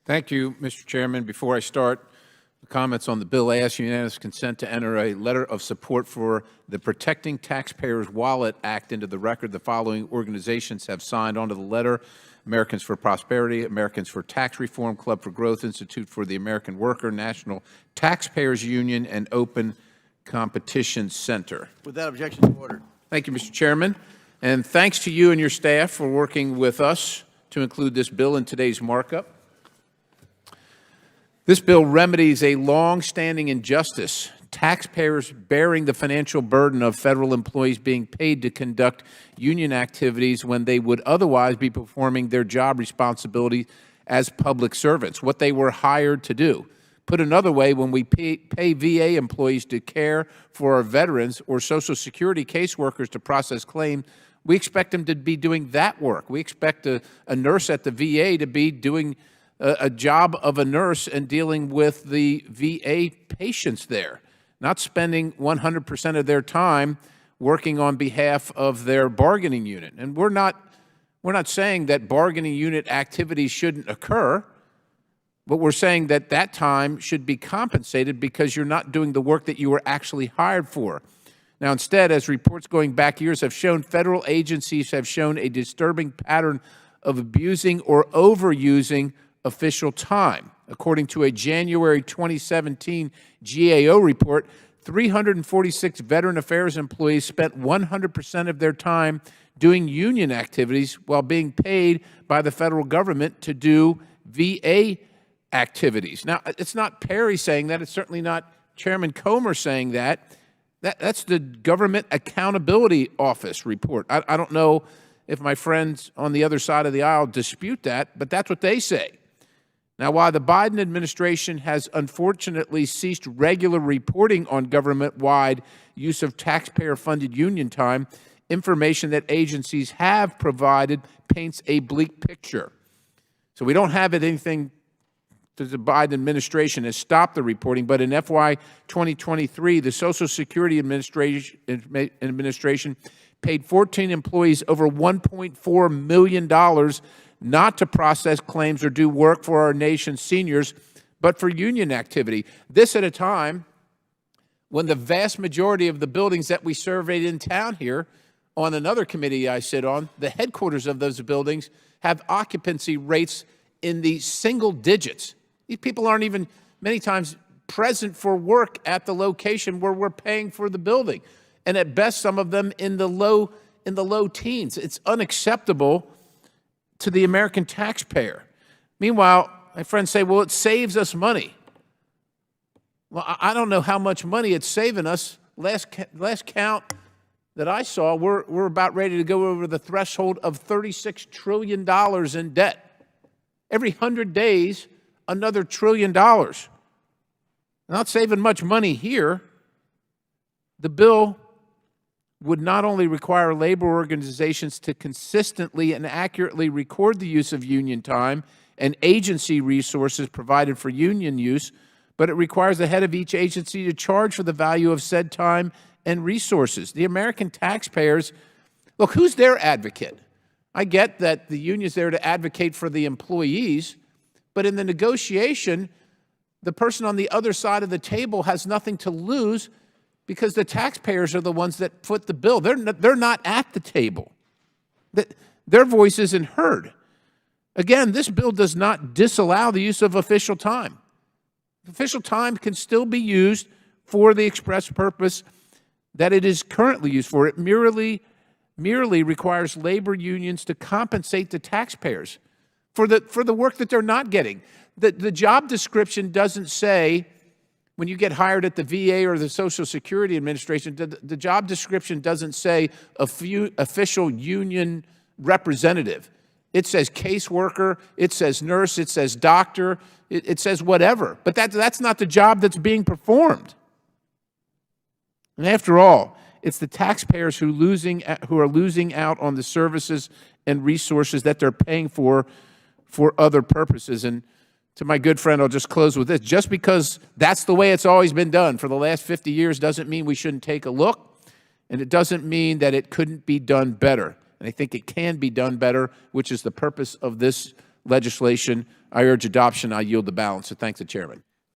Thank you, Mr. Chairman. Before I start the comments on the bill, I ask unanimous consent to enter a letter of support for the Protecting Taxpayers' Wallet Act into the record. The following organizations have signed onto the letter: Americans for Prosperity, Americans for Tax Reform, Club for Growth, Institute for the American Worker, National Taxpayers Union, and Open Competition Center. Without objection, ordered. Thank you, Mr. Chairman. And thanks to you and your staff for working with us to include this bill in today's markup. This bill remedies a long-standing injustice: taxpayers bearing the financial burden of federal employees being paid to conduct union activities when they would otherwise be performing their job responsibility as public servants, what they were hired to do. Put another way, when we pay VA employees to care for our veterans or Social Security caseworkers to process claims, we expect them to be doing that work. We expect a nurse at the VA to be doing a job of a nurse and dealing with the VA patients there, not spending 100% of their time working on behalf of their bargaining unit. And we're not saying that bargaining unit activities shouldn't occur, but we're saying that that time should be compensated because you're not doing the work that you were actually hired for. Now, instead, as reports going back years have shown, federal agencies have shown a disturbing pattern of abusing or overusing official time. According to a January 2017 GAO report, 346 Veteran Affairs employees spent 100% of their time doing union activities while being paid by the federal government to do VA activities. Now, it's not Perry saying that. It's certainly not Chairman Comer saying that. That's the Government Accountability Office report. I don't know if my friends on the other side of the aisle dispute that, but that's what they say. Now, while the Biden administration has unfortunately ceased regular reporting on government-wide use of taxpayer-funded union time, information that agencies have provided paints a bleak picture. So we don't have anything that the Biden administration has stopped the reporting, but in FY 2023, the Social Security Administration paid 14 employees over $1.4 million not to process claims or do work for our nation's seniors, but for union activity. This at a time when the vast majority of the buildings that we surveyed in town here, on another committee I sit on, the headquarters of those buildings have occupancy rates in the single digits. These people aren't even many times present for work at the location where we're paying for the building. And at best, some of them in the low teens. It's unacceptable to the American taxpayer. Meanwhile, my friends say, well, it saves us money. Well, I don't know how much money it's saving us. Last count that I saw, we're about ready to go over the threshold of $36 trillion in debt. Every 100 days, another $1 trillion. Not saving much money here. The bill would not only require labor organizations to consistently and accurately record the use of union time and agency resources provided for union use, but it requires the head of each agency to charge for the value of said time and resources. The American taxpayers, look, who's their advocate? I get that the union's there to advocate for the employees, but in the negotiation, the person on the other side of the table has nothing to lose because the taxpayers are the ones that foot the bill. They're not at the table. Their voice isn't heard. Again, this bill does not disallow the use of official time. Official time can still be used for the express purpose that it is currently used for. It merely requires labor unions to compensate the taxpayers for the work that they're not getting. The job description doesn't say, when you get hired at the VA or the Social Security Administration, the job description doesn't say official union representative. It says caseworker, it says nurse, it says doctor, it says whatever. But that's not the job that's being performed. And after all, it's the taxpayers who are losing out on the services and resources that they're paying for other purposes. And to my good friend, I'll just close with this. Just because that's the way it's always been done for the last 50 years doesn't mean we shouldn't take a look, and it doesn't mean that it couldn't be done better. And I think it can be done better, which is the purpose of this legislation. I urge adoption. I yield the balance. So thanks the chairman.